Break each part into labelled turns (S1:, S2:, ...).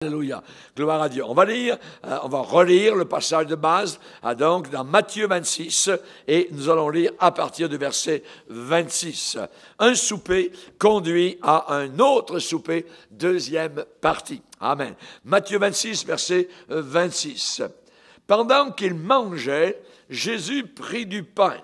S1: Alléluia, gloire à Dieu. On va relire le passage de base, donc dans Matthieu 26, et nous allons lire à partir du verset 26. Un souper conduit à un autre souper, deuxième partie. Amen. Matthieu 26, verset 26. Pendant qu'ils mangeaient, Jésus prit du pain,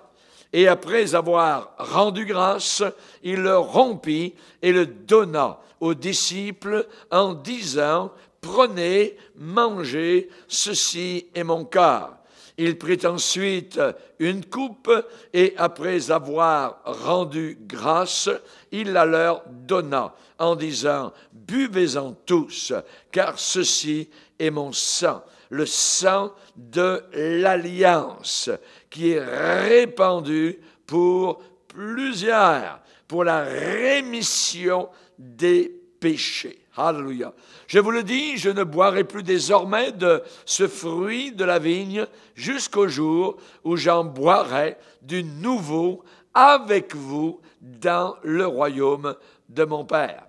S1: et après avoir rendu grâce, il le rompit et le donna aux disciples en disant: prenez, mangez, ceci est mon corps. Il prit ensuite une coupe et après avoir rendu grâce, il la leur donna en disant: buvez-en tous, car ceci est mon sang, le sang de l'alliance, qui est répandu pour plusieurs, pour la rémission des péchés. Alléluia. Je vous le dis, je ne boirai plus désormais de ce fruit de la vigne jusqu'au jour où j'en boirai du nouveau avec vous dans le royaume de mon Père.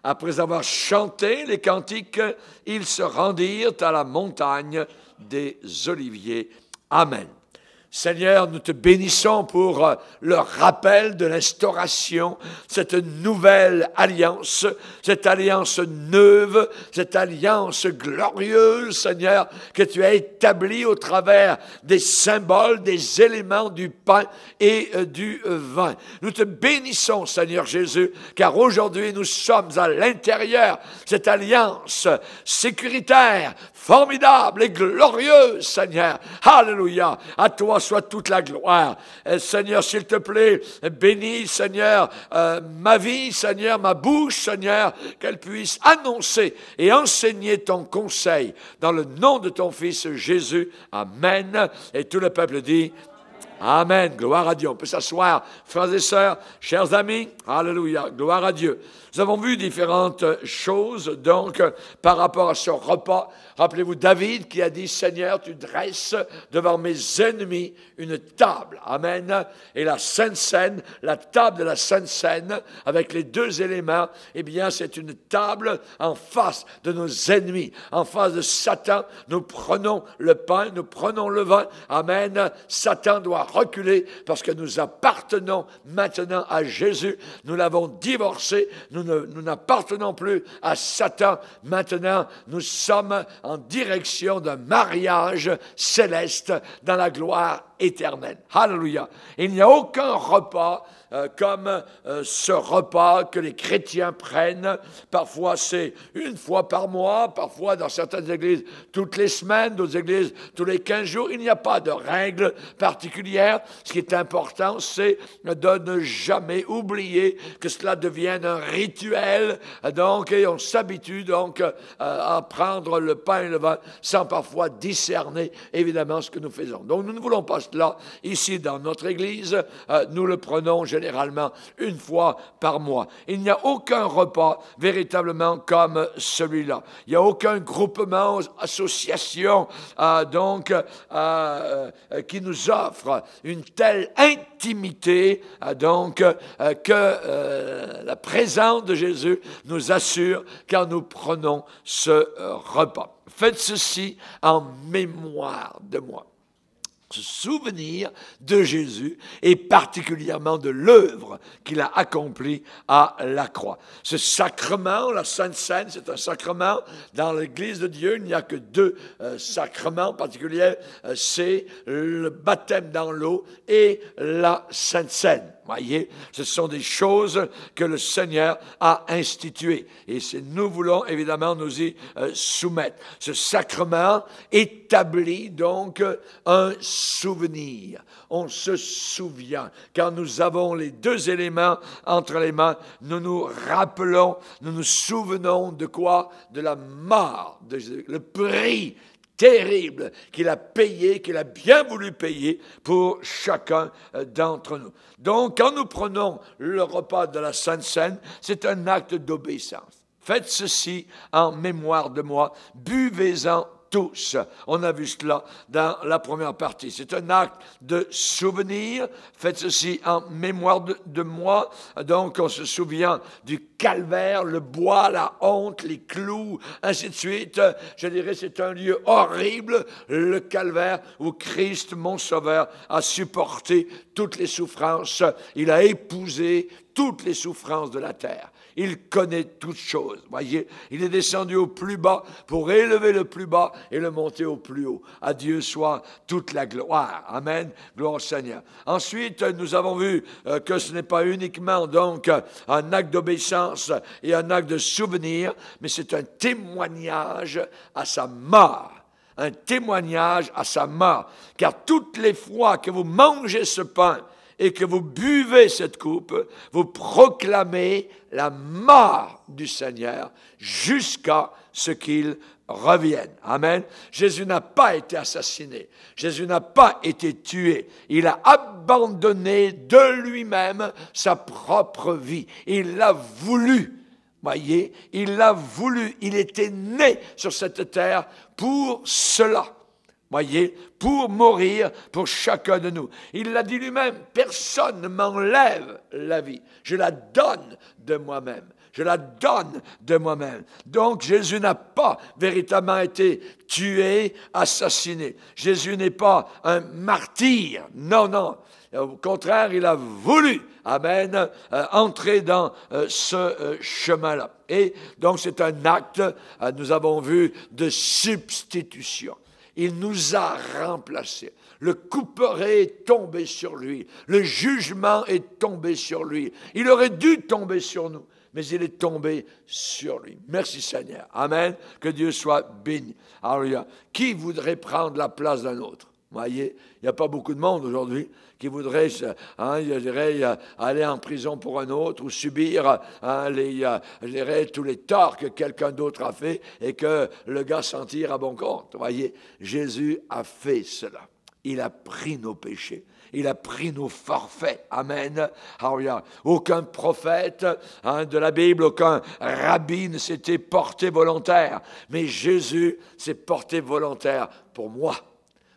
S1: Après avoir chanté les cantiques, ils se rendirent à la montagne des Oliviers. Amen. Seigneur, nous te bénissons pour le rappel de l'instauration, cette nouvelle alliance, cette alliance neuve, cette alliance glorieuse, Seigneur, que tu as établie au travers des symboles, des éléments du pain et du vin. Nous te bénissons, Seigneur Jésus, car aujourd'hui nous sommes à l'intérieur de cette alliance sécuritaire, formidable et glorieuse, Seigneur. Alléluia. À toi soit toute la gloire. Seigneur, s'il te plaît, bénis, Seigneur, ma vie, Seigneur, ma bouche, Seigneur, qu'elle puisse annoncer et enseigner ton conseil dans le nom de ton Fils Jésus. Amen. Et tout le peuple dit Amen. Gloire à Dieu. On peut s'asseoir, frères et sœurs, chers amis. Alléluia. Gloire à Dieu. Nous avons vu différentes choses, donc, par rapport à ce repas. Rappelez-vous David qui a dit: Seigneur, tu dresses devant mes ennemis une table. Amen. Et la Sainte Seine, la table de la Sainte Seine, avec les deux éléments, eh bien, c'est une table en face de nos ennemis, en face de Satan. Nous prenons le pain, nous prenons le vin. Amen. Satan doit reculer parce que nous appartenons maintenant à Jésus. Nous l'avons divorcé. Nous n'appartenons plus à Satan. Maintenant, nous sommes en direction d'un mariage céleste dans la gloire éternelle. Alléluia. Il n'y a aucun repas comme ce repas que les chrétiens prennent. Parfois, c'est une fois par mois, parfois dans certaines églises toutes les semaines, d'autres églises tous les 15 jours. Il n'y a pas de règle particulière. Ce qui est important, c'est de ne jamais oublier que cela devienne un rituel. Donc, et on s'habitue donc à prendre le pain et le vin sans parfois discerner évidemment ce que nous faisons. Donc, nous ne voulons pas cela ici dans notre église. Nous le prenons généralement une fois par mois. Il n'y a aucun repas véritablement comme celui-là. Il n'y a aucun groupement, association qui nous offre une telle intimité que la présence de Jésus nous assure quand nous prenons ce repas. Faites ceci en mémoire de moi. Se souvenir de Jésus et particulièrement de l'œuvre qu'il a accomplie à la croix. Ce sacrement, la Sainte Seine, c'est un sacrement. Dans l'Église de Dieu, il n'y a que deux sacrements particuliers. C'est le baptême dans l'eau et la Sainte Seine. Voyez, ce sont des choses que le Seigneur a instituées. Et nous voulons évidemment nous y soumettre. Ce sacrement établit donc un souvenir. On se souvient. Quand nous avons les deux éléments entre les mains, nous nous rappelons, nous nous souvenons de quoi? De la mort, de Jésus, le prix terrible qu'il a payé, qu'il a bien voulu payer pour chacun d'entre nous. Donc, quand nous prenons le repas de la Sainte Seine, c'est un acte d'obéissance. Faites ceci en mémoire de moi. Buvez-en tous. On a vu cela dans la première partie. C'est un acte de souvenir. Faites ceci en mémoire de moi. Donc, on se souvient du calvaire, le bois, la honte, les clous, ainsi de suite. Je dirais, c'est un lieu horrible, le calvaire, où Christ, mon Sauveur, a supporté toutes les souffrances. Il a épousé toutes les souffrances de la terre. Il connaît toutes choses. Voyez, il est descendu au plus bas pour élever le plus bas et le monter au plus haut. À Dieu soit toute la gloire. Amen. Gloire au Seigneur. Ensuite, nous avons vu que ce n'est pas uniquement donc un acte d'obéissance et un acte de souvenir, mais c'est un témoignage à sa mort. Un témoignage à sa mort. Car toutes les fois que vous mangez ce pain et que vous buvez cette coupe, vous proclamez la mort du Seigneur jusqu'à ce qu'il revienne. Amen. Jésus n'a pas été assassiné. Jésus n'a pas été tué. Il a abandonné de lui-même sa propre vie. Il l'a voulu. Voyez, il l'a voulu. Il était né sur cette terre pour cela. Voyez, pour mourir pour chacun de nous. Il l'a dit lui-même, personne ne m'enlève la vie. Je la donne de moi-même. Je la donne de moi-même. Donc, Jésus n'a pas véritablement été tué, assassiné. Jésus n'est pas un martyr. Non, non. Au contraire, il a voulu, amen, entrer dans ce chemin-là. Et donc, c'est un acte, nous avons vu, de substitution. Il nous a remplacés. Le couperet est tombé sur lui. Le jugement est tombé sur lui. Il aurait dû tomber sur nous, mais il est tombé sur lui. Merci Seigneur. Amen. Que Dieu soit béni. Alléluia. Qui voudrait prendre la place d'un autre? Vous voyez, il n'y a pas beaucoup de monde aujourd'hui qui voudrait, je dirais, aller en prison pour un autre ou subir je dirais, tous les torts que quelqu'un d'autre a fait et que le gars s'en tire à bon compte. Vous voyez, Jésus a fait cela. Il a pris nos péchés. Il a pris nos forfaits. Amen. Alléluia. Aucun prophète de la Bible, aucun rabbi ne s'était porté volontaire. Mais Jésus s'est porté volontaire pour moi,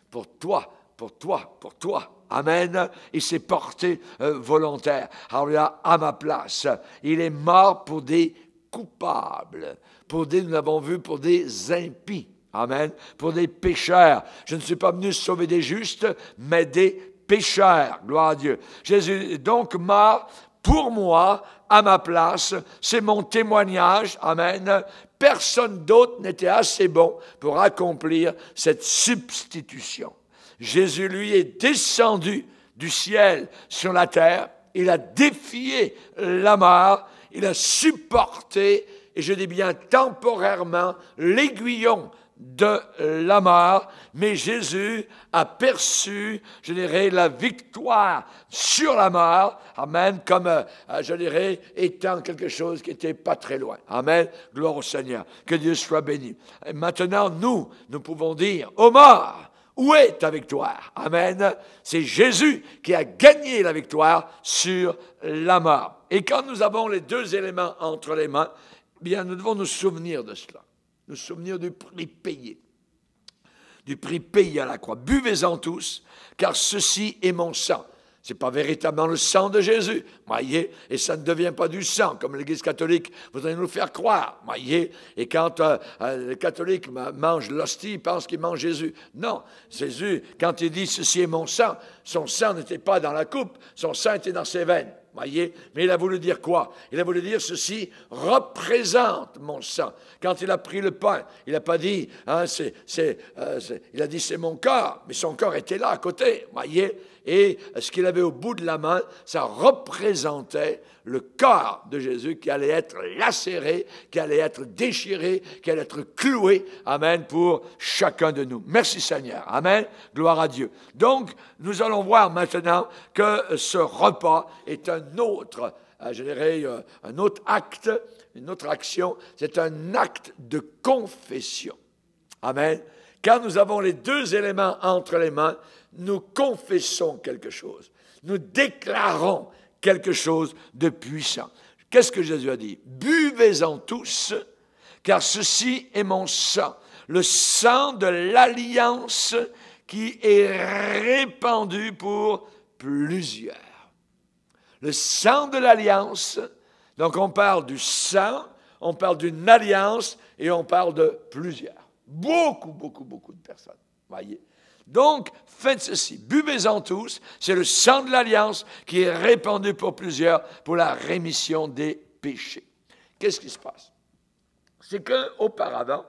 S1: pour toi, pour toi, pour toi. Amen. Il s'est porté volontaire. Alléluia, à ma place. Il est mort pour des coupables. Nous l'avons vu, pour des impies. Amen. Pour des pécheurs. Je ne suis pas venu sauver des justes, mais des pécheurs. Gloire à Dieu. Jésus est donc mort pour moi, à ma place. C'est mon témoignage. Amen. Personne d'autre n'était assez bon pour accomplir cette substitution. Jésus, lui, est descendu du ciel sur la terre. Il a défié la mort. Il a supporté, et je dis bien temporairement, l'aiguillon de la mort. Mais Jésus a perçu, je dirais, la victoire sur la mort. Amen. Comme, je dirais, étant quelque chose qui n'était pas très loin. Amen. Gloire au Seigneur. Que Dieu soit béni. Et maintenant, nous pouvons dire, ô mort, où est ta victoire? Amen. C'est Jésus qui a gagné la victoire sur la mort. Et quand nous avons les deux éléments entre les mains, bien, nous devons nous souvenir de cela. Nous souvenir du prix payé. Du prix payé à la croix. Buvez-en tous, car ceci est mon sang. Ce n'est pas véritablement le sang de Jésus, voyez, et ça ne devient pas du sang, comme l'Église catholique voudrait nous le faire croire, voyez. Et quand les catholiques mangent l'hostie, ils pensent qu'ils mangent Jésus. Non, Jésus, quand il dit « ceci est mon sang », son sang n'était pas dans la coupe, son sang était dans ses veines. Voyez, mais il a voulu dire quoi? Il a voulu dire ceci représente mon sang. Quand il a pris le pain, il n'a pas dit, il a dit c'est mon corps, mais son corps était là à côté, voyez. Et ce qu'il avait au bout de la main, ça représentait le corps de Jésus qui allait être lacéré, qui allait être déchiré, qui allait être cloué, amen, pour chacun de nous. Merci Seigneur, amen, gloire à Dieu. Donc, nous allons voir maintenant que ce repas est un autre, je dirais, un autre acte, une autre action, c'est un acte de confession. Amen. Quand nous avons les deux éléments entre les mains, nous confessons quelque chose. Nous déclarons quelque chose de puissant. Qu'est-ce que Jésus a dit? Buvez-en tous, car ceci est mon sang, le sang de l'alliance qui est répandu pour plusieurs. Le sang de l'alliance, donc on parle du sang, on parle d'une alliance et on parle de plusieurs. Beaucoup de personnes. Voyez. Donc, faites ceci, buvez-en tous, c'est le sang de l'alliance qui est répandu pour plusieurs pour la rémission des péchés. Qu'est-ce qui se passe? C'est qu'auparavant,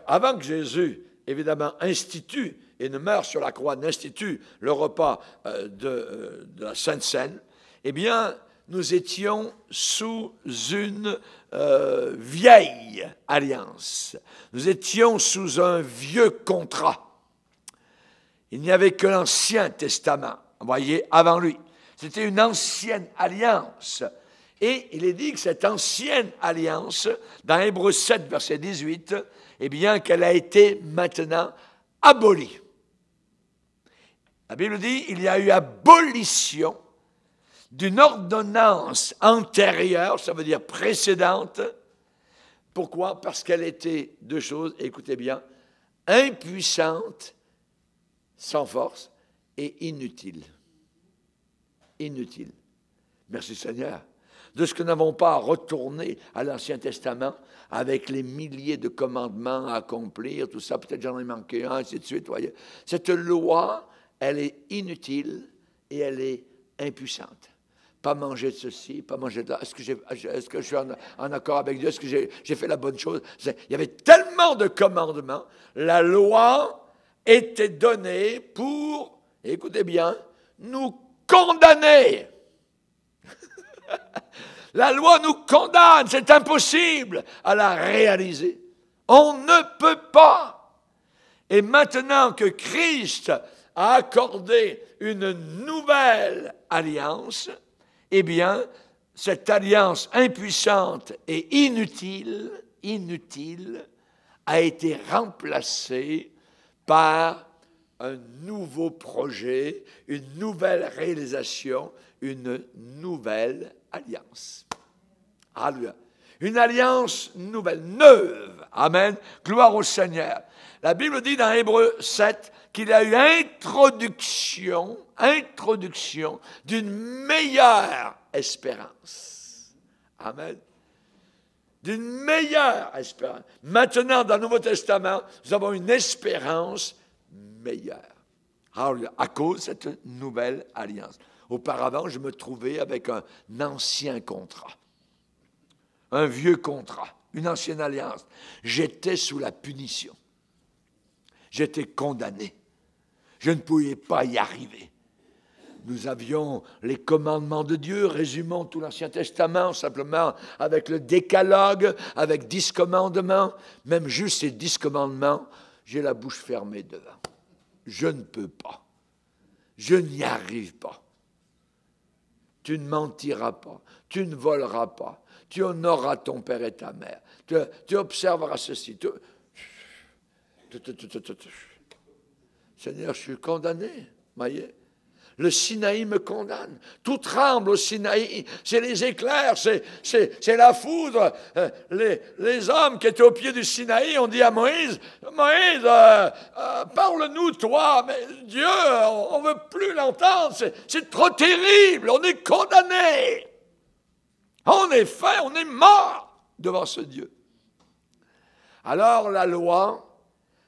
S1: avant que Jésus, évidemment, institue et ne meure sur la croix, n'institue le repas de la Sainte Seine, eh bien, nous étions sous une vieille alliance. Nous étions sous un vieux contrat. Il n'y avait que l'Ancien Testament, vous voyez, avant lui. C'était une ancienne alliance. Et il est dit que cette ancienne alliance, dans Hébreux 7, verset 18, eh bien, qu'elle a été maintenant abolie. La Bible dit, il y a eu abolition d'une ordonnance antérieure, ça veut dire précédente. Pourquoi? Parce qu'elle était deux choses, écoutez bien, impuissante, sans force, et inutile. Inutile. Merci Seigneur. De ce que nous n'avons pas à retourner à l'Ancien Testament avec les milliers de commandements à accomplir, tout ça, peut-être j'en ai manqué un, ainsi de suite. Voyez. Cette loi, elle est inutile et elle est impuissante. Pas manger de ceci, pas manger de là. Est-ce que je suis en accord avec Dieu? Est-ce que j'ai fait la bonne chose? Il y avait tellement de commandements. La loi était donnée pour, écoutez bien, nous condamner. La loi nous condamne, c'est impossible à la réaliser. On ne peut pas. Et maintenant que Christ a accordé une nouvelle alliance, eh bien, cette alliance impuissante et inutile, a été remplacée par un nouveau projet, une nouvelle réalisation, une nouvelle alliance. Alléluia. Une alliance nouvelle, neuve. Amen. Gloire au Seigneur. La Bible dit dans Hébreux 7 qu'il y a eu introduction d'une meilleure espérance. Amen. D'une meilleure espérance. Maintenant, dans le Nouveau Testament, nous avons une espérance meilleure. Alléluia. À cause de cette nouvelle alliance. Auparavant, je me trouvais avec un ancien contrat, un vieux contrat, une ancienne alliance. J'étais sous la punition. J'étais condamné. Je ne pouvais pas y arriver. Nous avions les commandements de Dieu, résumons tout l'Ancien Testament, simplement avec le décalogue, avec 10 commandements. Même juste ces 10 commandements, j'ai la bouche fermée devant. Je ne peux pas. Je n'y arrive pas. Tu ne mentiras pas, tu ne voleras pas, tu honoreras ton père et ta mère, tu observeras ceci. Seigneur, je suis condamné, voyez. Le Sinaï me condamne. Tout tremble au Sinaï. C'est les éclairs, c'est la foudre. Les hommes qui étaient au pied du Sinaï ont dit à Moïse, Moïse, parle-nous, toi. Mais Dieu, on ne veut plus l'entendre. C'est trop terrible. On est condamné. En effet, on est mort devant ce Dieu. Alors la loi,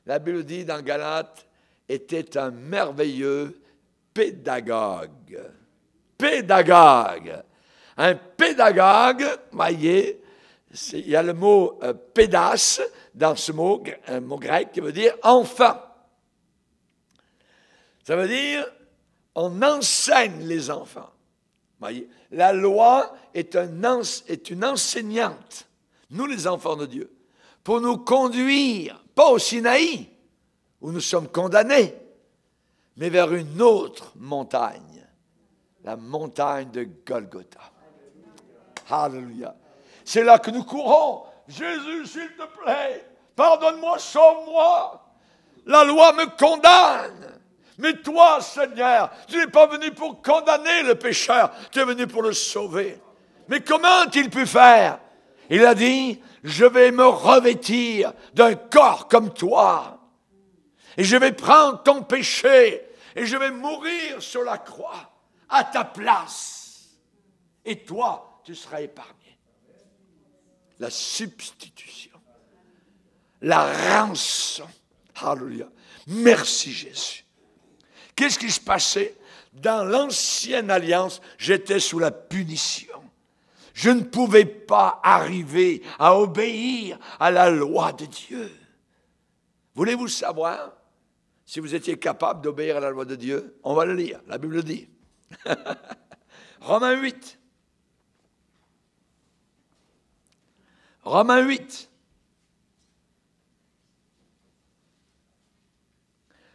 S1: la Bible dit dans Galates, était un merveilleux pédagogue. Pédagogue. Un pédagogue, voyez, il y a le mot pédas dans ce mot, un mot grec qui veut dire enfant. Ça veut dire, on enseigne les enfants. Voyez, la loi est une enseignante, nous les enfants de Dieu, pour nous conduire, pas au Sinaï, où nous sommes condamnés, mais vers une autre montagne, la montagne de Golgotha. Alléluia. C'est là que nous courons. Jésus, s'il te plaît, pardonne-moi, sauve-moi. La loi me condamne. Mais toi, Seigneur, tu n'es pas venu pour condamner le pécheur, tu es venu pour le sauver. Mais comment a-t-il pu faire? Il a dit, je vais me revêtir d'un corps comme toi. Et je vais prendre ton péché et je vais mourir sur la croix à ta place. Et toi, tu seras épargné. La substitution. La rançon. Alléluia. Merci Jésus. Qu'est-ce qui se passait? Dans l'ancienne alliance, j'étais sous la punition. Je ne pouvais pas arriver à obéir à la loi de Dieu. Voulez-vous savoir si vous étiez capable d'obéir à la loi de Dieu? On va le lire, la Bible le dit. Romains 8. Romains 8.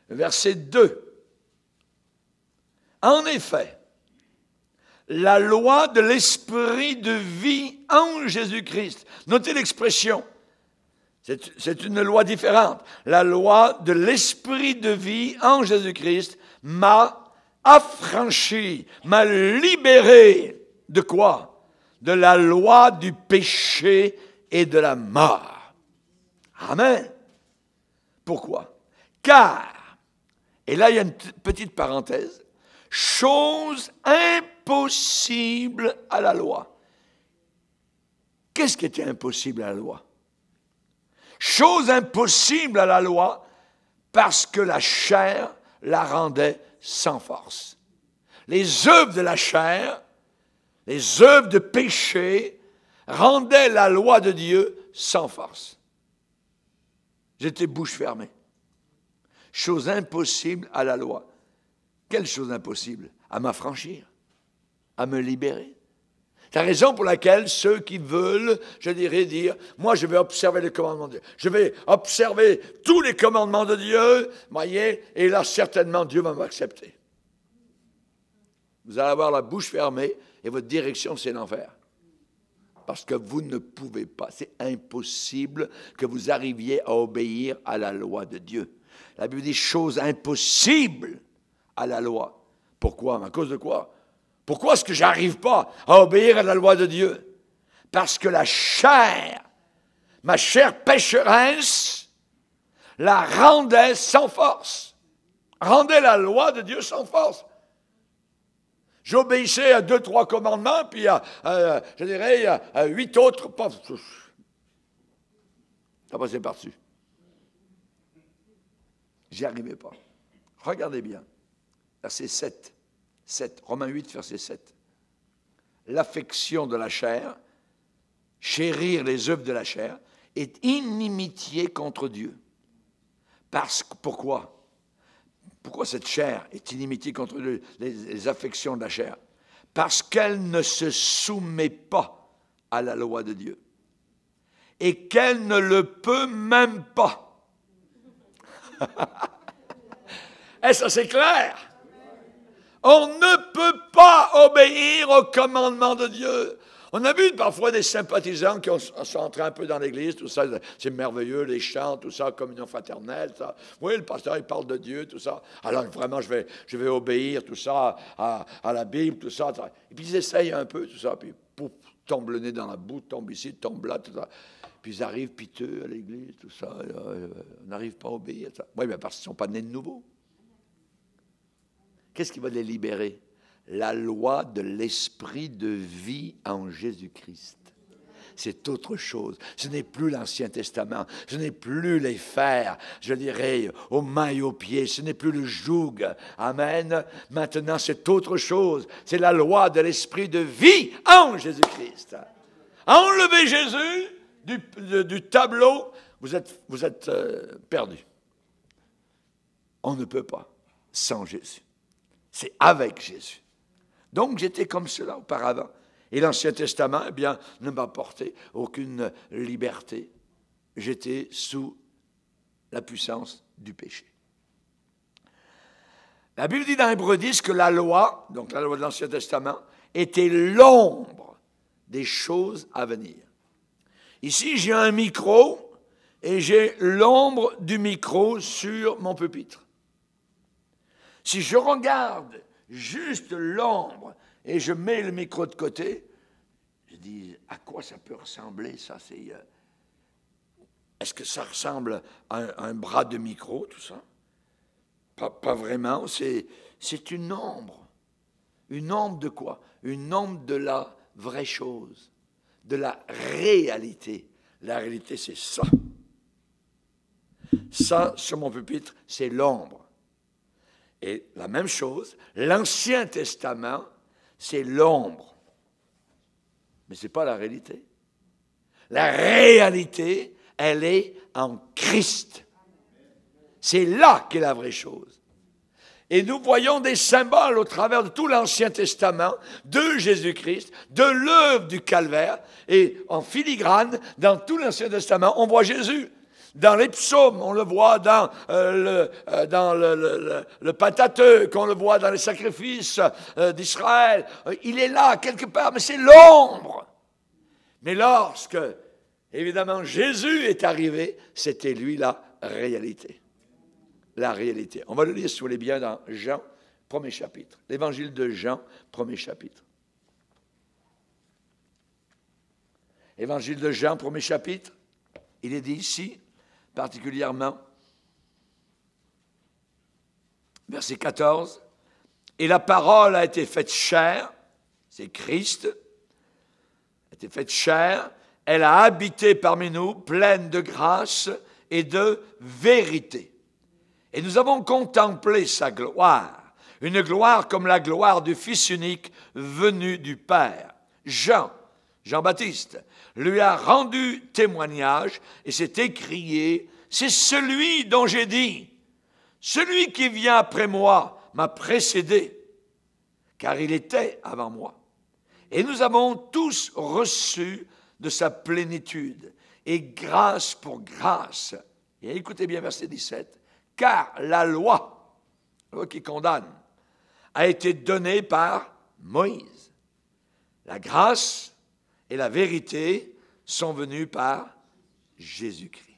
S1: Verset 2. En effet, la loi de l'esprit de vie en Jésus-Christ. Notez l'expression. C'est une loi différente. La loi de l'esprit de vie en Jésus-Christ m'a affranchi, m'a libéré de quoi? De la loi du péché et de la mort. Amen. Pourquoi? Car, et là il y a une petite parenthèse, chose impossible à la loi. Qu'est-ce qui était impossible à la loi? Chose impossible à la loi parce que la chair la rendait sans force. Les œuvres de la chair, les œuvres de péché rendaient la loi de Dieu sans force. J'étais bouche fermée. Chose impossible à la loi. Quelle chose impossible? À m'affranchir, à me libérer. C'est la raison pour laquelle ceux qui veulent, je dirais, dire, moi je vais observer les commandements de Dieu. Je vais observer tous les commandements de Dieu, voyez, et là certainement Dieu va m'accepter. Vous allez avoir la bouche fermée et votre direction c'est l'enfer. Parce que vous ne pouvez pas, c'est impossible que vous arriviez à obéir à la loi de Dieu. La Bible dit chose impossible à la loi. Pourquoi? À cause de quoi? Pourquoi est-ce que je n'arrive pas à obéir à la loi de Dieu? Parce que la chair, ma chair pécheresse, la rendait sans force. Rendait la loi de Dieu sans force. J'obéissais à 2-3 commandements, puis je dirais à 8 autres, pas. Ça passait par-dessus. J'y arrivais pas. Regardez bien. Verset 7. 7. Romains 8, verset 7. L'affection de la chair, chérir les œuvres de la chair, est inimitié contre Dieu. Pourquoi? Pourquoi cette chair est inimitié contre les affections de la chair? Parce qu'elle ne se soumet pas à la loi de Dieu. Et qu'elle ne le peut même pas. Et ça, c'est clair. On ne peut pas obéir au commandement de Dieu. On a vu parfois des sympathisants qui sont entrés un peu dans l'église, tout ça, c'est merveilleux, les chants, tout ça, communion fraternelle, ça. Oui, le pasteur, il parle de Dieu, tout ça. Alors vraiment, je vais obéir, tout ça, à la Bible, tout ça. Et puis ils essayent un peu, tout ça, puis pouf, tombe le nez dans la boue, tombe ici, tombe là, tout ça. Puis ils arrivent piteux à l'église, tout ça, on n'arrive pas à obéir. Ça. Oui, mais parce qu'ils ne sont pas nés de nouveau. Qu'est-ce qui va les libérer? La loi de l'esprit de vie en Jésus-Christ. C'est autre chose. Ce n'est plus l'Ancien Testament. Ce n'est plus les fers, je dirais, aux mains et aux pieds. Ce n'est plus le joug. Amen. Maintenant, c'est autre chose. C'est la loi de l'esprit de vie en Jésus-Christ. Enlevez Jésus du tableau, vous êtes perdu. On ne peut pas sans Jésus. C'est avec Jésus. Donc, j'étais comme cela auparavant. Et l'Ancien Testament, eh bien, ne m'apportait aucune liberté. J'étais sous la puissance du péché. La Bible dit dans Hébreux 10 que la loi, donc la loi de l'Ancien Testament, était l'ombre des choses à venir. Ici, j'ai un micro et j'ai l'ombre du micro sur mon pupitre. Si je regarde juste l'ombre et je mets le micro de côté, je dis, à quoi ça peut ressembler, ça? Est-ce que ça ressemble à un bras de micro, tout ça? Pas vraiment, c'est une ombre. Une ombre de quoi? Une ombre de la vraie chose, de la réalité. La réalité, c'est ça. Ça, sur mon pupitre, c'est l'ombre. Et la même chose, l'Ancien Testament, c'est l'ombre. Mais ce n'est pas la réalité. La réalité, elle est en Christ. C'est là qu'est la vraie chose. Et nous voyons des symboles au travers de tout l'Ancien Testament, de Jésus-Christ, de l'œuvre du Calvaire, et en filigrane, dans tout l'Ancien Testament, on voit Jésus. Dans les psaumes, on le voit dans le Pentateuque, on le voit dans les sacrifices d'Israël. Il est là, quelque part, mais c'est l'ombre. Mais lorsque, évidemment, Jésus est arrivé, c'était lui la réalité. La réalité. On va le lire, si vous voulez bien, dans Jean, premier chapitre. L'évangile de Jean, premier chapitre. Évangile de Jean, premier chapitre. Il est dit ici, particulièrement, verset 14, « Et la parole a été faite chair », c'est Christ, a été faite chair, elle a habité parmi nous, pleine de grâce et de vérité. Et nous avons contemplé sa gloire, une gloire comme la gloire du Fils unique venu du Père. Jean-Baptiste, lui a rendu témoignage et s'est écrié, « C'est celui dont j'ai dit, celui qui vient après moi m'a précédé, car il était avant moi. » Et nous avons tous reçu de sa plénitude, et grâce pour grâce. Et écoutez bien verset 17. Car la loi qui condamne a été donnée par Moïse. La grâce et la vérité sont venues par Jésus-Christ.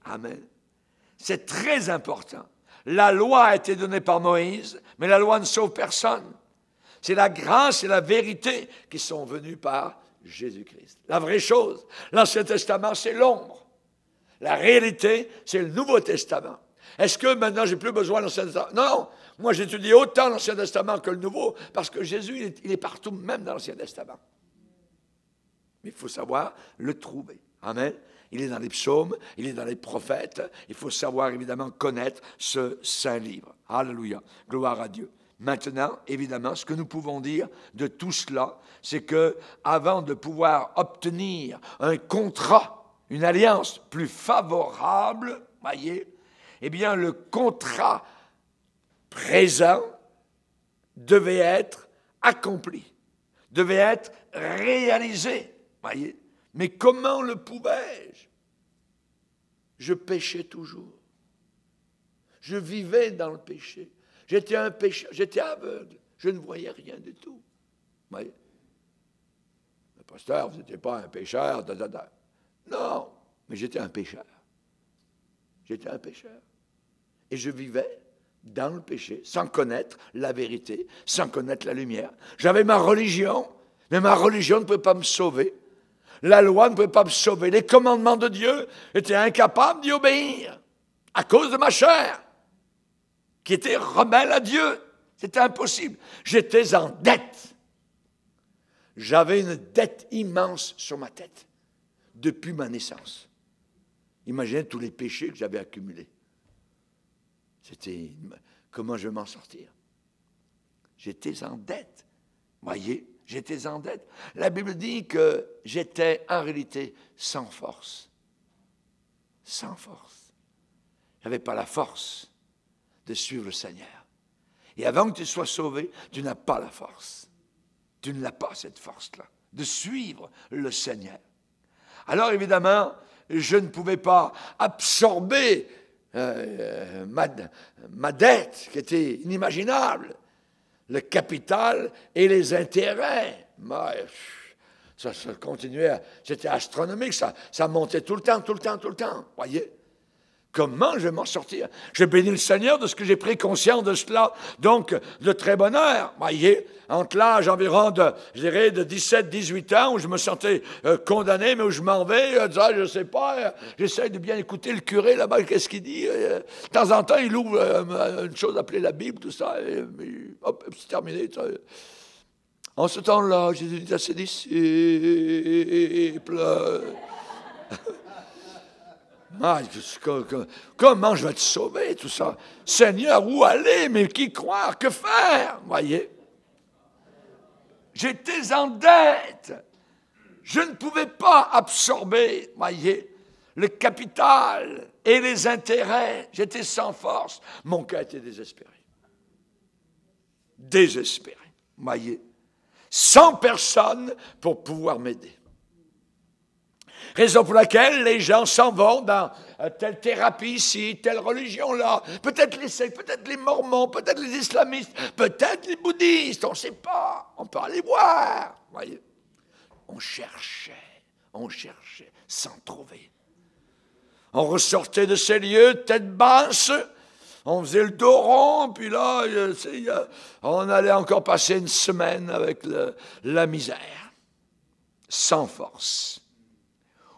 S1: Amen. C'est très important. La loi a été donnée par Moïse, mais la loi ne sauve personne. C'est la grâce et la vérité qui sont venues par Jésus-Christ. La vraie chose, l'Ancien Testament, c'est l'ombre. La réalité, c'est le Nouveau Testament. Est-ce que maintenant, j'ai plus besoin de l'Ancien Testament? Non, moi j'étudie autant l'Ancien Testament que le Nouveau, parce que Jésus, il est partout, même dans l'Ancien Testament. Mais il faut savoir le trouver. Amen. Il est dans les psaumes, il est dans les prophètes. Il faut savoir, évidemment, connaître ce saint livre. Alléluia. Gloire à Dieu. Maintenant, évidemment, ce que nous pouvons dire de tout cela, c'est que avant de pouvoir obtenir un contrat, une alliance plus favorable, voyez, eh bien, le contrat présent devait être accompli, devait être réalisé, voyez. Mais comment le pouvais-je? Je péchais toujours. Je vivais dans le péché. J'étais un pécheur, j'étais aveugle. Je ne voyais rien du tout. Vous voyez? Le pasteur, vous n'étiez pas un pécheur. Non, mais j'étais un pécheur. J'étais un pécheur. Et je vivais dans le péché, sans connaître la vérité, sans connaître la lumière. J'avais ma religion, mais ma religion ne pouvait pas me sauver. La loi ne pouvait pas me sauver. Les commandements de Dieu étaient incapables d'y obéir à cause de ma chair, qui était rebelle à Dieu. C'était impossible. J'étais en dette. J'avais une dette immense sur ma tête depuis ma naissance. Imaginez tous les péchés que j'avais accumulés. C'était comment je vais m'en sortir. J'étais en dette. Voyez, j'étais en dette. La Bible dit que j'étais en réalité sans force. Sans force. Je n'avais pas la force de suivre le Seigneur. Et avant que tu sois sauvé, tu n'as pas la force. Tu ne l'as pas, cette force-là, de suivre le Seigneur. Alors, évidemment, je ne pouvais pas absorber ma dette, qui était inimaginable, le capital et les intérêts. Mais, ça continuait, c'était astronomique, ça montait tout le temps, voyez. Comment je vais m'en sortir? Je bénis le Seigneur de ce que j'ai pris conscience de cela. Donc, de très bonne heure. Voyez, entre l'âge environ de, je dirais, de 17-18 ans, où je me sentais condamné, mais où je m'en vais, disant, je ne sais pas, j'essaie de bien écouter le curé là-bas, qu'est-ce qu'il dit. De temps en temps, il ouvre une chose appelée la Bible, tout ça, et hop, c'est terminé. Ça. En ce temps-là, Jésus dit à ses disciples... Comment je vais te sauver, tout ça? Seigneur, où aller? Mais qui croire? Que faire? Voyez? J'étais en dette. Je ne pouvais pas absorber, voyez, le capital et les intérêts. J'étais sans force. Mon cœur était désespéré. Désespéré, voyez. Sans personne pour pouvoir m'aider. Raison pour laquelle les gens s'en vont dans telle thérapie ici, telle religion là, peut-être les sectes, peut-être les mormons, peut-être les islamistes, peut-être les bouddhistes, on ne sait pas, on peut aller voir. Voyez, on cherchait, sans trouver. On ressortait de ces lieux, tête basse, on faisait le dos rond, puis là, on allait encore passer une semaine avec la misère, sans force.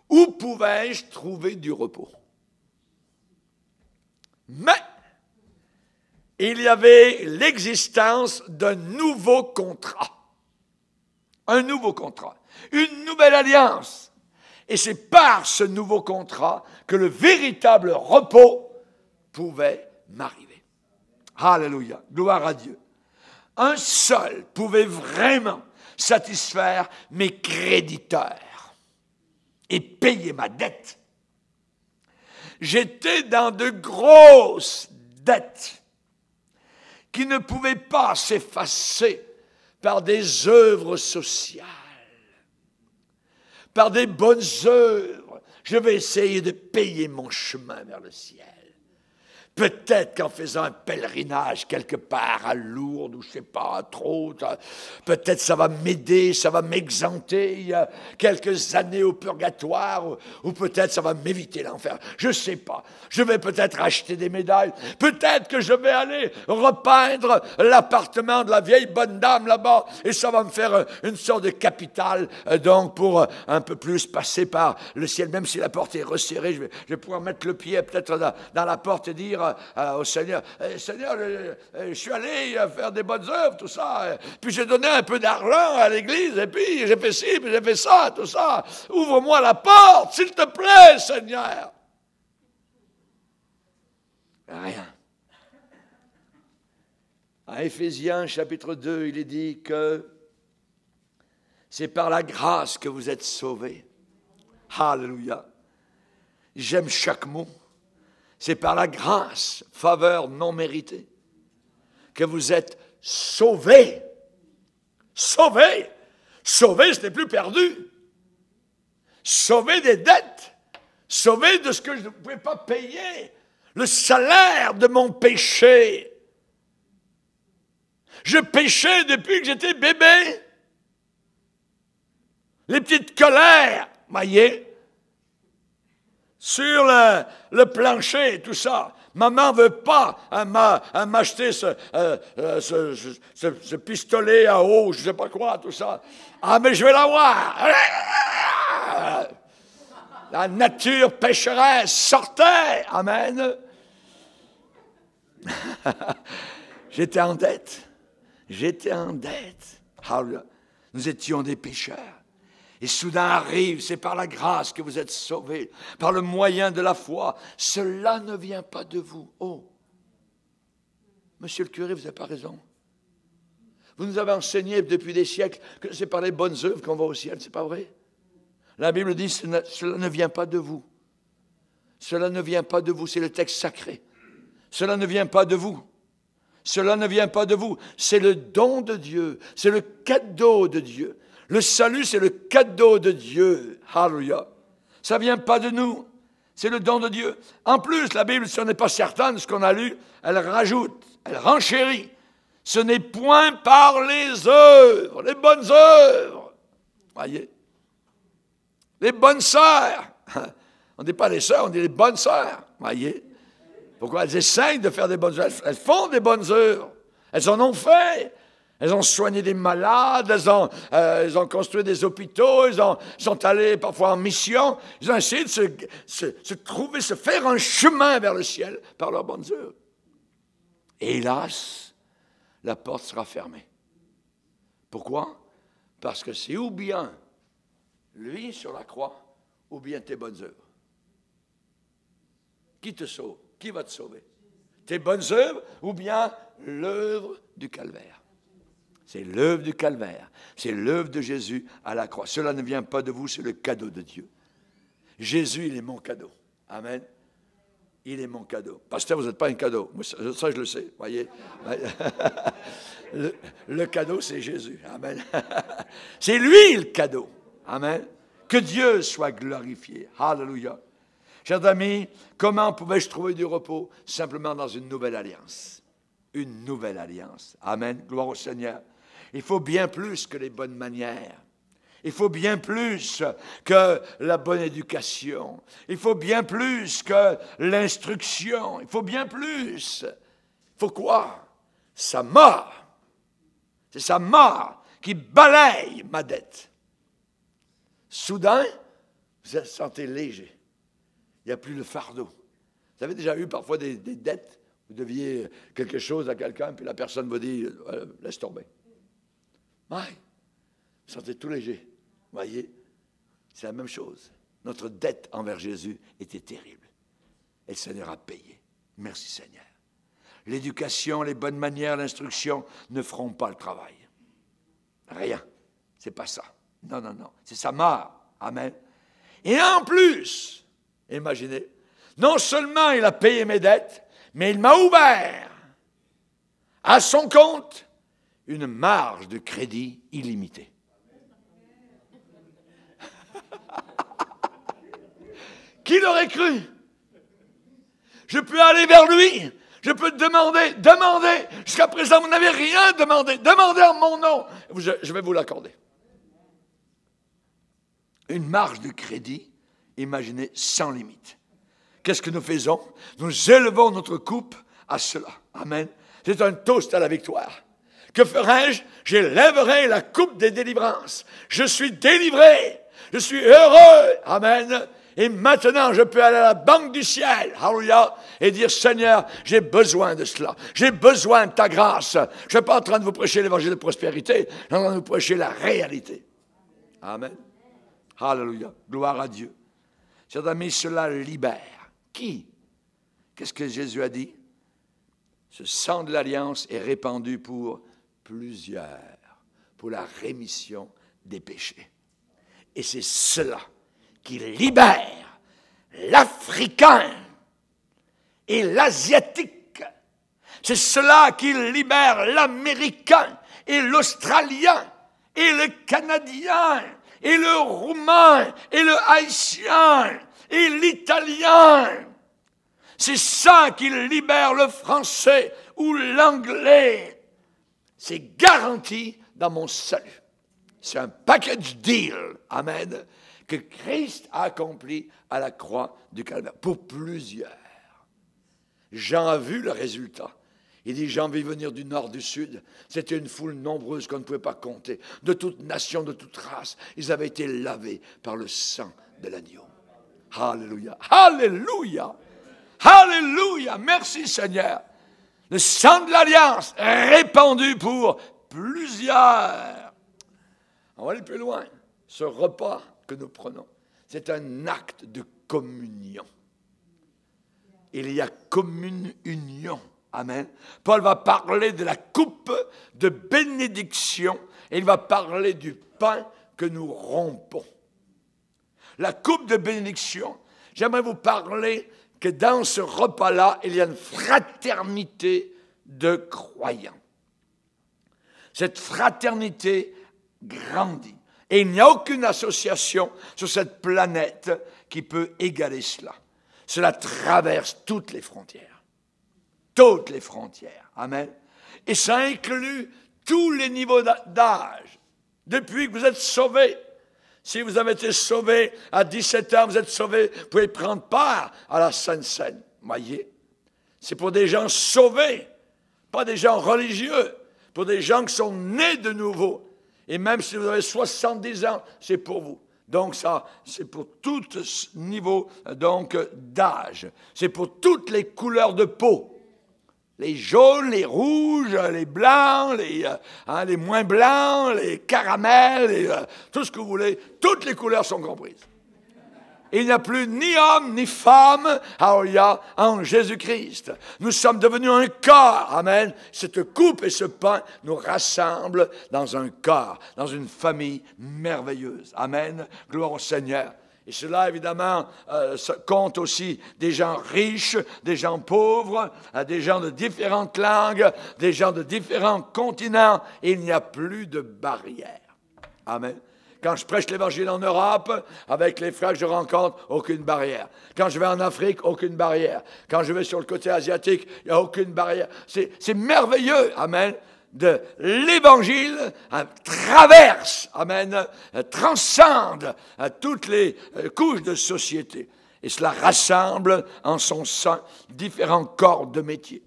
S1: Où pouvais-je trouver du repos? Mais il y avait l'existence d'un nouveau contrat. Un nouveau contrat. Une nouvelle alliance. Et c'est par ce nouveau contrat que le véritable repos pouvait m'arriver. Alléluia. Gloire à Dieu. Un seul pouvait vraiment satisfaire mes créditeurs et payer ma dette. J'étais dans de grosses dettes qui ne pouvaient pas s'effacer par des œuvres sociales, par des bonnes œuvres. Je vais essayer de payer mon chemin vers le ciel. Peut-être qu'en faisant un pèlerinage quelque part à Lourdes, ou je ne sais pas, trop, peut-être ça va m'aider, ça va m'exempter quelques années au purgatoire, ou peut-être ça va m'éviter l'enfer. Je ne sais pas. Je vais peut-être acheter des médailles. Peut-être que je vais aller repeindre l'appartement de la vieille bonne dame là-bas, et ça va me faire une sorte de capital, donc pour un peu plus passer par le ciel, même si la porte est resserrée, je vais pouvoir mettre le pied peut-être dans la porte et dire au Seigneur, Seigneur, je suis allé faire des bonnes œuvres, tout ça, puis j'ai donné un peu d'argent à l'église, et puis j'ai fait ci, puis j'ai fait ça, tout ça. Ouvre-moi la porte, s'il te plaît, Seigneur. Rien. À Éphésiens, chapitre 2, il est dit que c'est par la grâce que vous êtes sauvés. Alléluia. J'aime chaque mot. C'est par la grâce, faveur non méritée, que vous êtes sauvés. Sauvés. Sauvés, ce n'est plus perdu. Sauvés des dettes. Sauvés de ce que je ne pouvais pas payer. Le salaire de mon péché. Je péchais depuis que j'étais bébé. Les petites colères, voyez, sur le plancher, tout ça. Maman ne veut pas m'acheter ce pistolet à eau, je ne sais pas quoi, tout ça. Ah, mais je vais l'avoir. La nature pécheresse sortait. Amen. J'étais en dette. Nous étions des pécheurs. Et soudain arrive, c'est par la grâce que vous êtes sauvés, par le moyen de la foi. Cela ne vient pas de vous. Oh, monsieur le curé, vous n'avez pas raison. Vous nous avez enseigné depuis des siècles que c'est par les bonnes œuvres qu'on va au ciel, c'est pas vrai? La Bible dit, cela ne vient pas de vous. Cela ne vient pas de vous, c'est le texte sacré. Cela ne vient pas de vous. Cela ne vient pas de vous. C'est le don de Dieu, c'est le cadeau de Dieu. Le salut, c'est le cadeau de Dieu. Alléluia. Ça ne vient pas de nous. C'est le don de Dieu. En plus, la Bible, si on n'est pas certain de ce qu'on a lu, elle rajoute, elle renchérit. Ce n'est point par les œuvres, les bonnes œuvres. Voyez. Les bonnes sœurs. On ne dit pas les sœurs, on dit les bonnes sœurs. Voyez? Pourquoi? Elles essayent de faire des bonnes œuvres. Elles font des bonnes œuvres. Elles en ont fait. Elles ont soigné des malades, elles ont construit des hôpitaux, sont allées parfois en mission. Ils ont essayé de se faire un chemin vers le ciel par leurs bonnes œuvres. Et hélas, la porte sera fermée. Pourquoi? Parce que c'est ou bien lui sur la croix, ou bien tes bonnes œuvres. Qui te sauve? Qui va te sauver? Tes bonnes œuvres ou bien l'œuvre du calvaire? C'est l'œuvre du calvaire. C'est l'œuvre de Jésus à la croix. Cela ne vient pas de vous, c'est le cadeau de Dieu. Jésus, il est mon cadeau. Amen. Il est mon cadeau. Pasteur, vous n'êtes pas un cadeau. Moi, ça, je le sais. Voyez. Le cadeau, c'est Jésus. Amen. C'est lui le cadeau. Amen. Que Dieu soit glorifié. Alléluia. Chers amis, comment pouvais-je trouver du repos? Simplement dans une nouvelle alliance. Une nouvelle alliance. Amen. Gloire au Seigneur. Il faut bien plus que les bonnes manières. Il faut bien plus que la bonne éducation. Il faut bien plus que l'instruction. Il faut bien plus. Il faut quoi? Sa mort. C'est sa mort qui balaye ma dette. Soudain, vous vous sentez léger. Il n'y a plus le fardeau. Vous avez déjà eu parfois des dettes? Vous deviez quelque chose à quelqu'un, puis la personne vous dit « laisse tomber ». Ouais, vous vous sentez tout léger. Vous voyez, c'est la même chose. Notre dette envers Jésus était terrible. Et le Seigneur a payé. Merci Seigneur. L'éducation, les bonnes manières, l'instruction ne feront pas le travail. Rien. C'est pas ça. Non, non, non. C'est sa mort. Amen. Et en plus, imaginez, non seulement il a payé mes dettes, mais il m'a ouvert à son compte une marge de crédit illimitée. Qui l'aurait cru? Je peux aller vers lui. Je peux demander. Jusqu'à présent, vous n'avez rien demandé. Demandez en mon nom. Je vais vous l'accorder. Une marge de crédit, imaginez, sans limite. Qu'est-ce que nous faisons? Nous élevons notre coupe à cela. Amen. C'est un toast à la victoire. Que ferai-je? J'élèverai la coupe des délivrances. Je suis délivré. Je suis heureux. Amen. Et maintenant, je peux aller à la banque du ciel, alléluia, et dire, Seigneur, j'ai besoin de cela. J'ai besoin de ta grâce. Je ne suis pas en train de vous prêcher l'évangile de prospérité. Je suis en train de vous prêcher la réalité. Amen. Alléluia. Gloire à Dieu. Chers amis, cela libère. Qui? Qu'est-ce que Jésus a dit? Ce sang de l'alliance est répandu pour plusieurs, pour la rémission des péchés. Et c'est cela qui libère l'Africain et l'Asiatique. C'est cela qui libère l'Américain et l'Australien et le Canadien et le Roumain et le Haïtien et l'Italien. C'est ça qui libère le Français ou l'Anglais. C'est garanti dans mon salut. C'est un package deal. Amen. Que Christ a accompli à la croix du Calvaire, pour plusieurs. Jean a vu le résultat. Il dit, Jean vit venir du nord, du sud. C'était une foule nombreuse qu'on ne pouvait pas compter, de toute nation, de toute race. Ils avaient été lavés par le sang de l'agneau. Alléluia, alléluia, alléluia, merci Seigneur. Le sang de l'alliance répandu pour plusieurs. On va aller plus loin. Ce repas que nous prenons, c'est un acte de communion. Il y a commune union. Amen. Paul va parler de la coupe de bénédiction et il va parler du pain que nous rompons. La coupe de bénédiction, j'aimerais vous parler que dans ce repas-là, il y a une fraternité de croyants. Cette fraternité grandit. Et il n'y a aucune association sur cette planète qui peut égaler cela. Cela traverse toutes les frontières. Toutes les frontières. Amen. Et ça inclut tous les niveaux d'âge. Depuis que vous êtes sauvés, Si vous avez été sauvé à 17 ans, vous êtes sauvé, vous pouvez prendre part à la Sainte Seine. Voyez, c'est pour des gens sauvés, pas des gens religieux, pour des gens qui sont nés de nouveau. Et même si vous avez 70 ans, c'est pour vous. Donc ça, c'est pour tout niveau donc d'âge. C'est pour toutes les couleurs de peau. Les jaunes, les rouges, les blancs, les moins blancs, les caramels, tout ce que vous voulez. Toutes les couleurs sont comprises. Il n'y a plus ni homme ni femme, alléluia, en Jésus-Christ. Nous sommes devenus un corps, amen. Cette coupe et ce pain nous rassemblent dans un corps, dans une famille merveilleuse. Amen. Gloire au Seigneur. Et cela, évidemment, compte aussi des gens riches, des gens pauvres, des gens de différentes langues, des gens de différents continents. Il n'y a plus de barrières. Amen. Quand je prêche l'Évangile en Europe, avec les frères que je rencontre, aucune barrière. Quand je vais en Afrique, aucune barrière. Quand je vais sur le côté asiatique, il n'y a aucune barrière. C'est merveilleux, amen, de l'Évangile traverse, amen, transcende toutes les couches de société. Et cela rassemble en son sein différents corps de métier.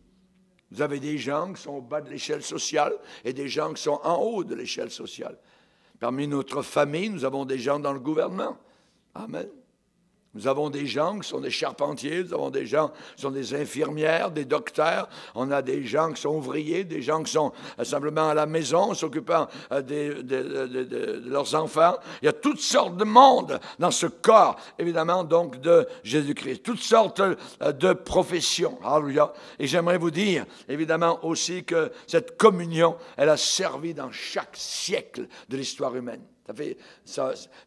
S1: Vous avez des gens qui sont au bas de l'échelle sociale et des gens qui sont en haut de l'échelle sociale. Parmi notre famille, nous avons des gens dans le gouvernement. Amen. Nous avons des gens qui sont des charpentiers, nous avons des gens qui sont des infirmières, des docteurs, on a des gens qui sont ouvriers, des gens qui sont simplement à la maison, s'occupant de leurs enfants. Il y a toutes sortes de monde dans ce corps, évidemment, donc de Jésus-Christ. Toutes sortes de professions. Alléluia. Et j'aimerais vous dire, évidemment, aussi que cette communion, elle a servi dans chaque siècle de l'histoire humaine.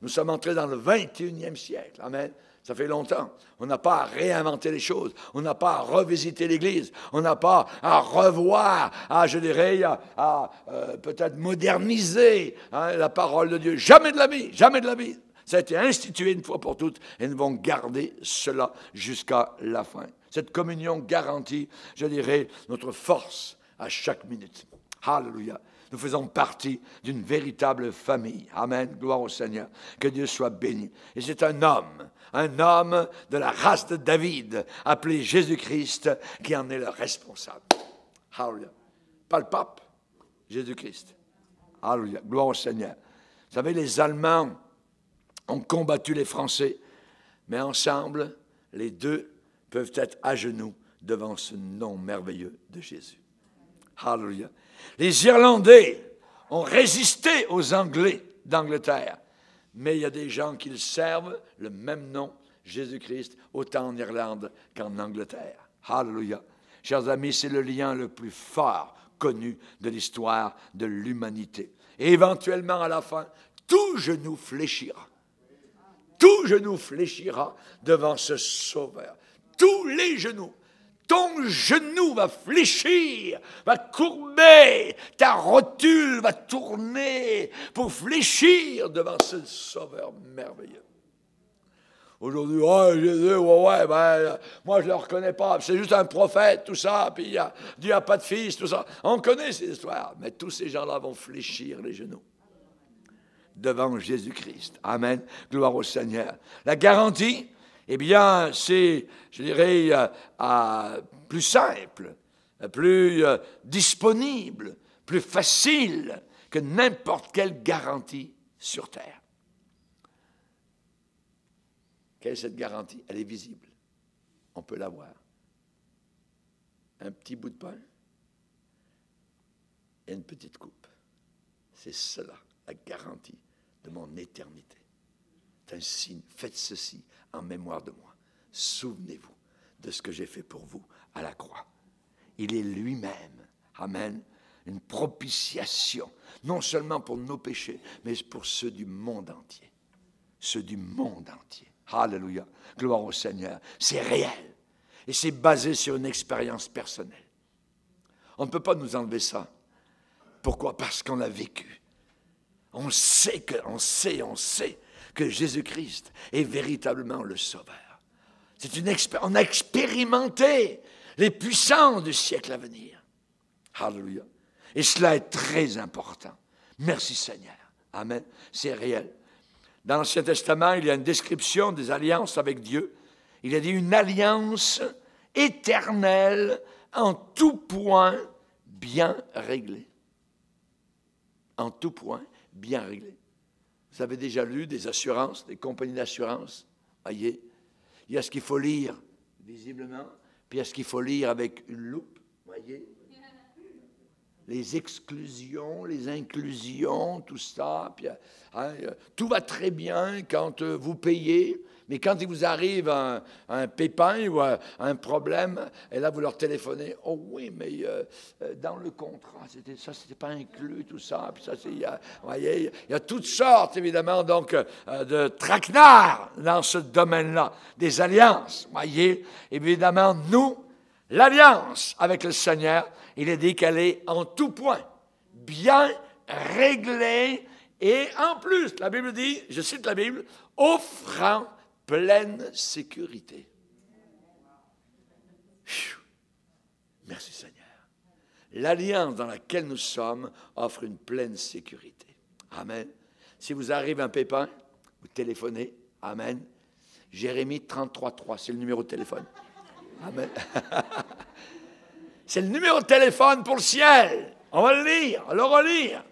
S1: Nous sommes entrés dans le 21e siècle. Amen. Ça fait longtemps. On n'a pas à réinventer les choses. On n'a pas à revisiter l'Église. On n'a pas à revoir, à peut-être moderniser la parole de Dieu. Jamais de la vie, jamais de la vie. Ça a été institué une fois pour toutes et nous devons garder cela jusqu'à la fin. Cette communion garantit, je dirais, notre force à chaque minute. Alléluia. Nous faisons partie d'une véritable famille. Amen. Gloire au Seigneur. Que Dieu soit béni. Et c'est un homme de la race de David, appelé Jésus-Christ, qui en est le responsable. Alléluia. Pas le pape, Jésus-Christ. Alléluia. Gloire au Seigneur. Vous savez, les Allemands ont combattu les Français, mais ensemble, les deux peuvent être à genoux devant ce nom merveilleux de Jésus. Alléluia. Les Irlandais ont résisté aux Anglais d'Angleterre, mais il y a des gens qui servent le même nom, Jésus-Christ, autant en Irlande qu'en Angleterre. Alléluia. Chers amis, c'est le lien le plus fort connu de l'histoire de l'humanité. Et éventuellement, à la fin, tout genou fléchira. Tout genou fléchira devant ce Sauveur. Tous les genoux. Ton genou va fléchir, va courber, ta rotule va tourner pour fléchir devant ce Sauveur merveilleux. Aujourd'hui, Jésus, moi je ne le reconnais pas, c'est juste un prophète, tout ça, puis Dieu n'a pas de fils, tout ça. On connaît ces histoires, mais tous ces gens-là vont fléchir les genoux devant Jésus-Christ. Amen. Gloire au Seigneur. La garantie, eh bien, c'est, je dirais, plus simple, plus disponible, plus facile que n'importe quelle garantie sur terre. Quelle est cette garantie? Elle est visible. On peut la voir. Un petit bout de pain et une petite coupe. C'est cela, la garantie de mon éternité. C'est un signe. Faites ceci en mémoire de moi. Souvenez-vous de ce que j'ai fait pour vous à la croix. Il est lui-même, amen, une propitiation, non seulement pour nos péchés, mais pour ceux du monde entier. Ceux du monde entier. Alléluia. Gloire au Seigneur. C'est réel. Et c'est basé sur une expérience personnelle. On ne peut pas nous enlever ça. Pourquoi? Parce qu'on l'a vécu. On sait que Jésus-Christ est véritablement le Sauveur. On a expérimenté les puissances du siècle à venir. Alléluia. Et cela est très important. Merci Seigneur. Amen. C'est réel. Dans l'Ancien Testament, il y a une description des alliances avec Dieu. Il a dit une alliance éternelle, en tout point bien réglée. En tout point bien réglée. Vous avez déjà lu des assurances, des compagnies d'assurance? Voyez, il y a ce qu'il faut lire visiblement, puis il y a ce qu'il faut lire avec une loupe. Voyez, les exclusions, les inclusions, tout ça. Puis, tout va très bien quand vous payez, mais quand il vous arrive un pépin ou un problème, et là, vous leur téléphonez. Oh oui, mais dans le contrat, c'était pas inclus, tout ça. Puis ça, voyez, il y a toutes sortes, évidemment, donc, de traquenards dans ce domaine-là, des alliances. Voyez, évidemment, nous, l'alliance avec le Seigneur, il est dit qu'elle est en tout point bien réglée et en plus, la Bible dit, je cite la Bible, offrant pleine sécurité. Merci Seigneur. L'alliance dans laquelle nous sommes offre une pleine sécurité. Amen. Si vous arrive un pépin, vous téléphonez. Amen. Jérémie 33.3, c'est le numéro de téléphone. Amen. C'est le numéro de téléphone pour le ciel. On va le lire, le relire.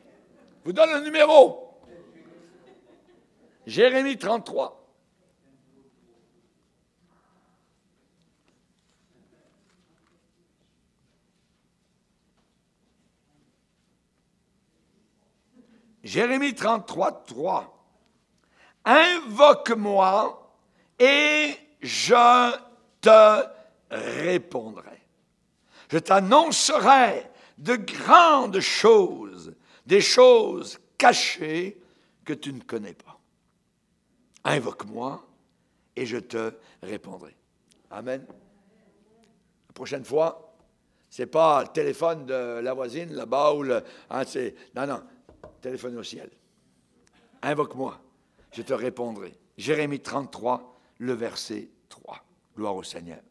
S1: Je vous donne le numéro. Jérémie 33. Jérémie 33, 3. Invoque-moi et je te répondrai. Je t'annoncerai de grandes choses, des choses cachées que tu ne connais pas. Invoque-moi et je te répondrai. Amen. La prochaine fois, ce n'est pas le téléphone de la voisine là-bas ou non, téléphone au ciel. Invoque-moi, je te répondrai. Jérémie 33, le verset 3. Gloire au Seigneur.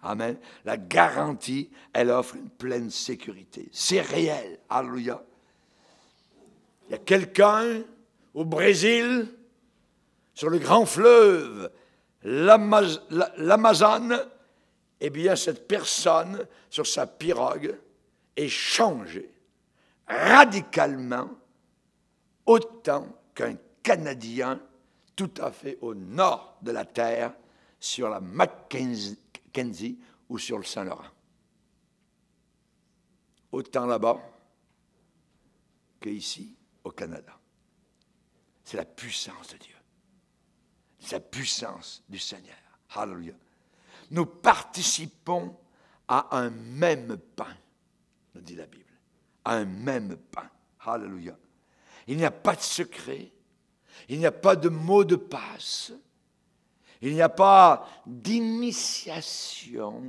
S1: Amen. La garantie, elle offre une pleine sécurité. C'est réel. Alléluia. Il y a quelqu'un au Brésil, sur le grand fleuve, l'Amazone, eh bien, cette personne, sur sa pirogue, est changée radicalement autant qu'un Canadien tout à fait au nord de la terre, sur la Mackenzie ou sur le Saint-Laurent. Autant là-bas qu'ici, au Canada. C'est la puissance de Dieu. C'est la puissance du Seigneur. Alléluia. Nous participons à un même pain, nous dit la Bible. À un même pain. Alléluia. Il n'y a pas de secret. Il n'y a pas de mot de passe. Il n'y a pas d'initiation.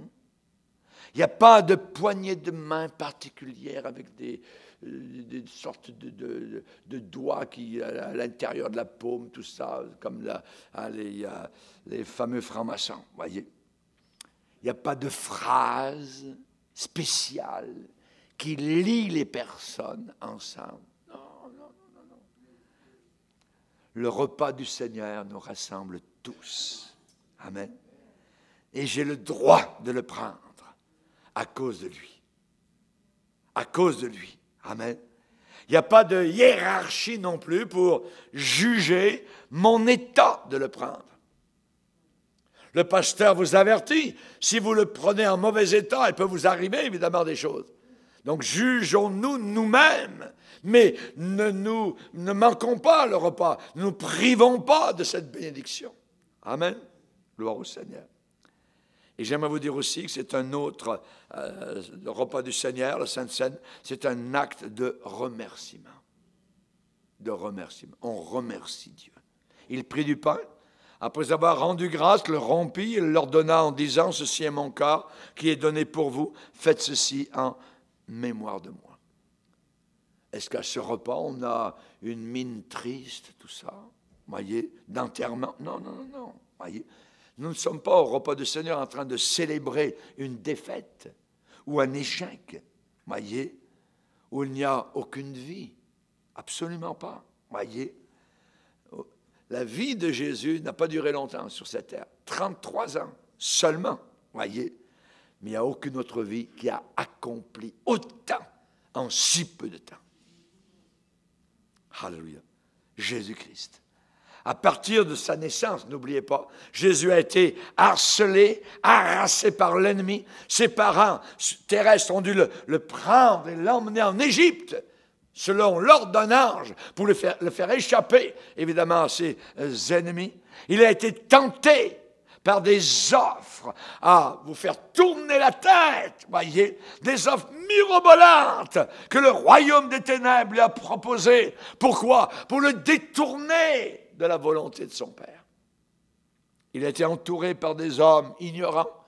S1: Il n'y a pas de poignée de main particulière avec des sortes de doigts qui à l'intérieur de la paume, tout ça, comme les fameux francs-maçons, voyez. Il n'y a pas de phrase spéciale qui lie les personnes ensemble. Non. Le repas du Seigneur nous rassemble tous. Amen. Et j'ai le droit de le prendre à cause de lui. À cause de lui. Amen. Il n'y a pas de hiérarchie non plus pour juger mon état de le prendre. Le pasteur vous avertit, si vous le prenez en mauvais état, il peut vous arriver évidemment des choses. Donc jugeons-nous nous-mêmes, mais ne manquons pas le repas, ne nous privons pas de cette bénédiction. Amen. Gloire au Seigneur. Et j'aimerais vous dire aussi que c'est un autre, le repas du Seigneur, la Sainte Seine, c'est un acte de remerciement. De remerciement. On remercie Dieu. Il prit du pain, après avoir rendu grâce, le rompit, il leur donna en disant, ceci est mon corps qui est donné pour vous, faites ceci en mémoire de moi. Est-ce qu'à ce repas, on a une mine triste, tout ça, voyez, d'enterrement? Non. Voyez, nous ne sommes pas au repas du Seigneur en train de célébrer une défaite ou un échec, voyez, où il n'y a aucune vie. Absolument pas, voyez. la vie de Jésus n'a pas duré longtemps sur cette terre. 33 ans seulement, voyez. Mais il n'y a aucune autre vie qui a accompli autant en si peu de temps. Alléluia. Jésus-Christ. À partir de sa naissance, n'oubliez pas, Jésus a été harcelé, harassé par l'ennemi. Ses parents terrestres ont dû le prendre et l'emmener en Égypte, selon l'ordre d'un ange, pour le faire échapper, évidemment, à ses ennemis. Il a été tenté par des offres à vous faire tourner la tête, voyez, des offres mirobolantes que le royaume des ténèbres lui a proposées. Pourquoi? Pour le détourner de la volonté de son Père. Il a été entouré par des hommes ignorants,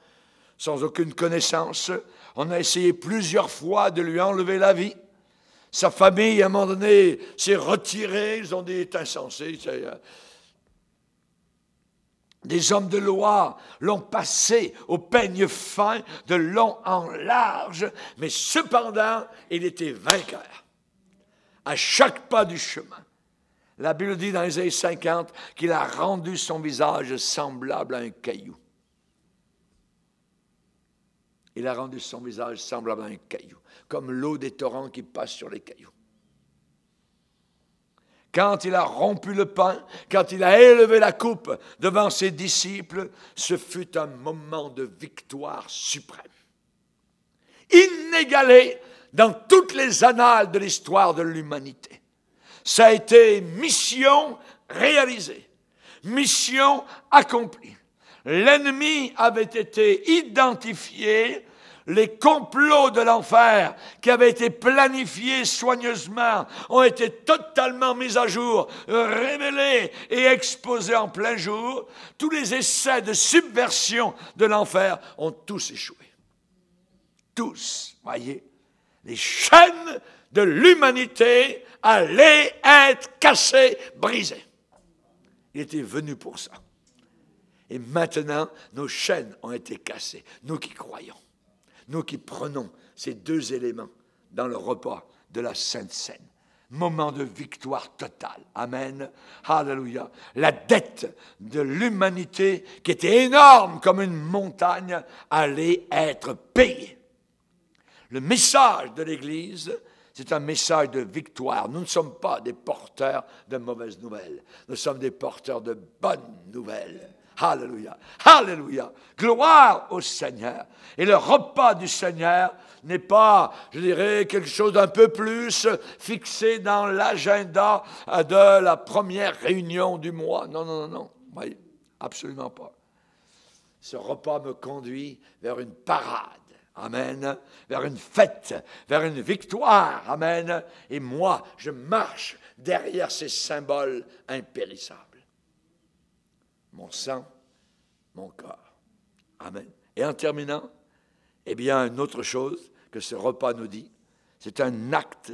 S1: sans aucune connaissance. On a essayé plusieurs fois de lui enlever la vie. Sa famille, à un moment donné, s'est retirée. Ils ont dit, il est insensé. Des hommes de loi l'ont passé au peigne fin, de long en large, mais cependant, il était vainqueur. À chaque pas du chemin. La Bible dit dans Ésaïe 50 qu'il a rendu son visage semblable à un caillou. Il a rendu son visage semblable à un caillou, comme l'eau des torrents qui passe sur les cailloux. Quand il a rompu le pain, quand il a élevé la coupe devant ses disciples, ce fut un moment de victoire suprême. Inégalé dans toutes les annales de l'histoire de l'humanité. Ça a été mission réalisée, mission accomplie. L'ennemi avait été identifié, les complots de l'enfer qui avaient été planifiés soigneusement ont été totalement mis à jour, révélés et exposés en plein jour. Tous les essais de subversion de l'enfer ont tous échoué. Tous, voyez, les chaînes de l'humanité allaient être cassées, brisées. Il était venu pour ça. Et maintenant, nos chaînes ont été cassées. Nous qui croyons, nous qui prenons ces deux éléments dans le repas de la Sainte Seine. Moment de victoire totale. Amen. Alléluia. La dette de l'humanité, qui était énorme comme une montagne, allait être payée. Le message de l'Église, c'est un message de victoire. Nous ne sommes pas des porteurs de mauvaises nouvelles. Nous sommes des porteurs de bonnes nouvelles. Alléluia. Alléluia. Gloire au Seigneur. Et le repas du Seigneur n'est pas, je dirais, quelque chose d'un peu plus fixé dans l'agenda de la première réunion du mois. Non, non, non, non. Oui, absolument pas. Ce repas me conduit vers une parade. Amen. Vers une fête, vers une victoire. Amen. Et moi, je marche derrière ces symboles impérissables. Mon sang, mon corps. Amen. Et en terminant, eh bien, une autre chose que ce repas nous dit, c'est un acte,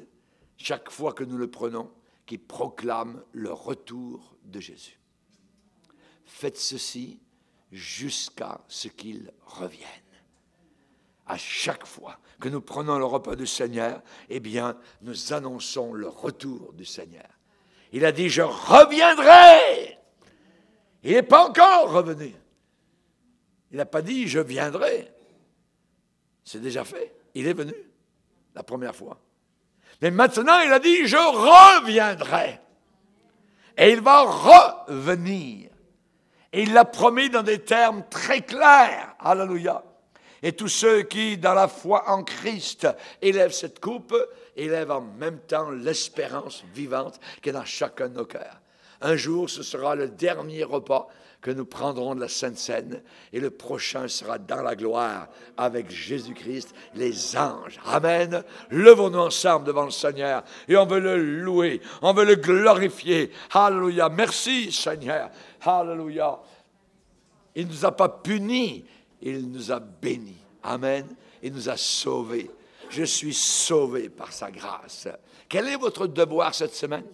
S1: chaque fois que nous le prenons, qui proclame le retour de Jésus. Faites ceci jusqu'à ce qu'il revienne. À chaque fois que nous prenons le repas du Seigneur, eh bien, nous annonçons le retour du Seigneur. Il a dit, je reviendrai. Il n'est pas encore revenu. Il n'a pas dit, je viendrai. C'est déjà fait. Il est venu la première fois. Mais maintenant, il a dit, je reviendrai. Et il va revenir. Et il l'a promis dans des termes très clairs. Alléluia. Et tous ceux qui, dans la foi en Christ, élèvent cette coupe, élèvent en même temps l'espérance vivante qui est dans chacun de nos cœurs. Un jour, ce sera le dernier repas que nous prendrons de la Sainte Seine, et le prochain sera dans la gloire avec Jésus-Christ, les anges. Amen. Levons-nous ensemble devant le Seigneur, et on veut le louer, on veut le glorifier. Alléluia. Merci, Seigneur. Alléluia. Il ne nous a pas punis, il nous a bénis. Amen. Il nous a sauvés. Je suis sauvé par sa grâce. Quel est votre devoir cette semaine?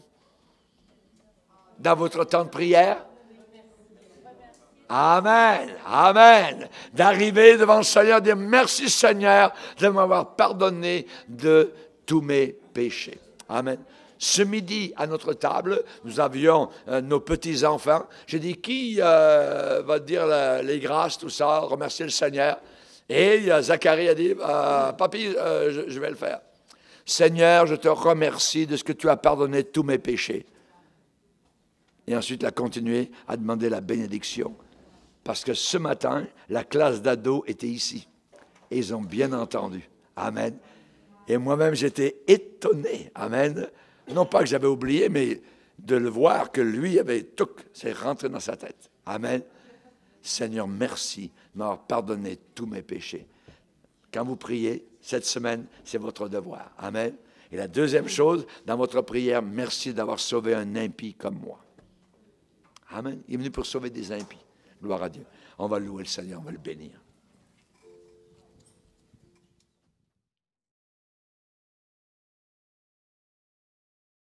S1: Dans votre temps de prière? Amen. Amen. D'arriver devant le Seigneur, dire merci Seigneur de m'avoir pardonné de tous mes péchés. Amen. Ce midi, à notre table, nous avions nos petits-enfants. J'ai dit, qui va dire les grâces, tout ça, remercier le Seigneur? Et Zacharie a dit, Papy, je vais le faire. Seigneur, je te remercie de ce que tu as pardonné tous mes péchés. Et ensuite, il a continué à demander la bénédiction. Parce que ce matin, la classe d'ados était ici. Et ils ont bien entendu. Amen. Et moi-même, j'étais étonné. Amen. Non pas que j'avais oublié, mais de le voir que lui avait tout, c'est rentré dans sa tête. Amen. Seigneur, merci de m'avoir pardonné tous mes péchés. Quand vous priez, cette semaine, c'est votre devoir. Amen. Et la deuxième chose, dans votre prière, merci d'avoir sauvé un impie comme moi. Amen. Il est venu pour sauver des impies. Gloire à Dieu. On va louer le Seigneur, on va le bénir.